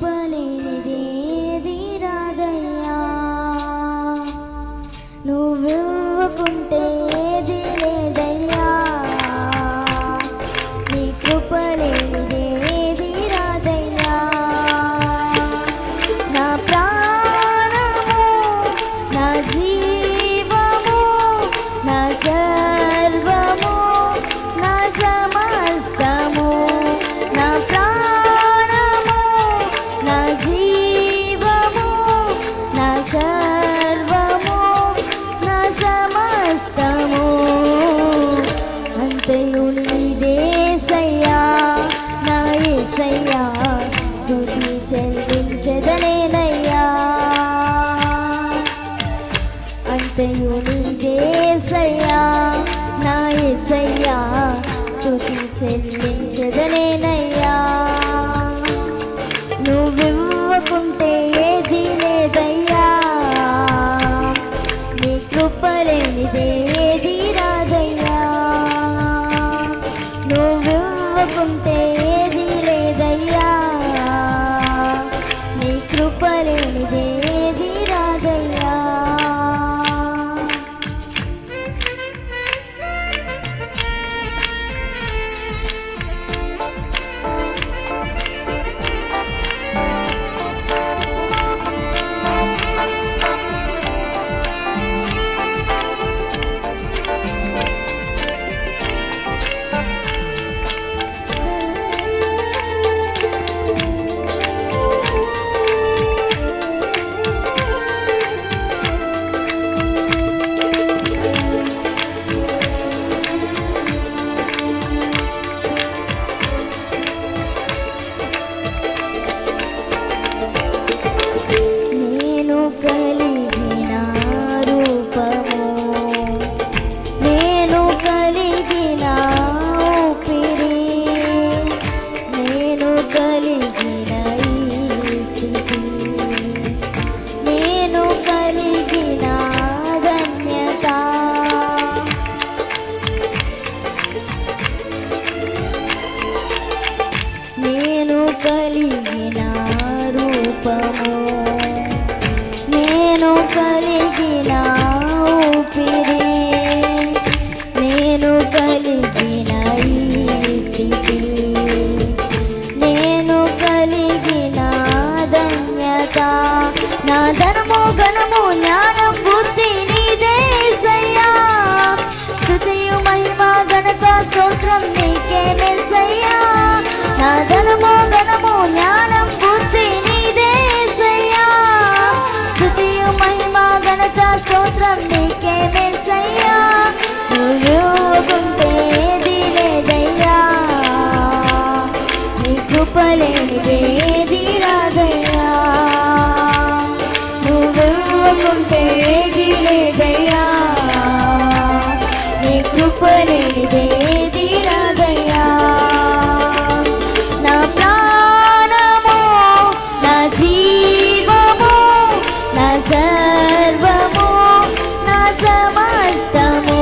కృపలేనిదేది రాదయ్యా, నువ్వివ్వకుంటే ఏది లేదయ్యా, నీ కృపలేనిదేది రాదయ్యా. నా ప్రాణము, నా జీవము, నా సర్వము, నా సమస్తము, నా ప్రాణము, నా జీవము, నా సర్వము, నా సమస్తము అంతయు నీదేసయ్యా. నా యేసయ్యా స్తుతి చెల్లించెదనేనయ్యా, అంతయు నీదేసయ్యా. నా యేసయ్యా స్తుతి చెల్లించెదనేనయ్యా, నువ్వివ్వకుంటే ఏది లేదయ్యా, నీ కృపలేనిదేది రాదయ్యా, నువ్వివ్వకుంటే ఏది లేదయ్యా, నీ కృపలేనిదేది రాదయ్యా. నేను కలిగిన రూపము, నేను కలిగిన ఊపిరి, నేను కలిగిన ఈ స్థితి, నేను కలిగిన ధన్యత, నేను కలిగిన రూపము, నేను కలిగిన ఊపిరి, నేను కలిగిన ఈ స్థితి, నేను కలిగిన ధన్యత, నా ధనము ఘనము జ్ఞానం బుద్ధి నీదేసయ్యా, స్తుతియు మహిమ ఘనత స్తోత్రం నీకే మెస్సయ్యా. నా ధనము ఘనము జ్ఞానం బుద్ధి నీదేసయ్యా, స్తుతియు మహిమ ఘనత స్తోత్రం నీకే మెస్సయ్యా, నువ్వివ్వకుంటే ఏది లేదయ్యా, నీ కృపలేనిదేది రాదయ్యా, నువ్వివ్వకుంటే ఏది లేదయ్యా, నీ కృపలేనిదేది రాదయ్యా. నా ప్రాణము, నా జీవము, నా సర్వము, నా సమస్తము,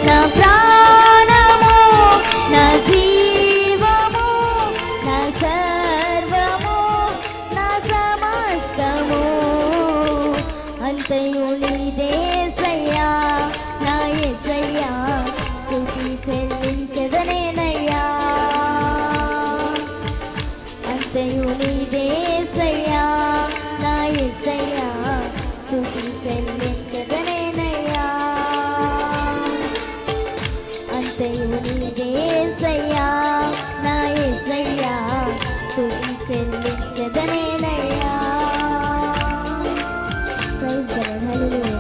నా ప్రాణము, నా జీవము, నా సర్వము, నా సమస్తము అంతయు నీదేసయ్యా. నా యేసయ్యా స్తుతి చెల్లించెదనేనయ్యా, అంతయు నీదేసయ్యా. నా యేసయ్యా స్తుతి చెల్లించెదనేనయ్యా, అంతయు నీదేసయ్యా. నా యేసయ్యా స్తుతి చెల్లించెదనేనయ్యా. Praise the lord. Hallelujah.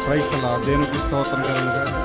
Praise the lord. దేవునికి స్తోత్రం కలుగును గాక.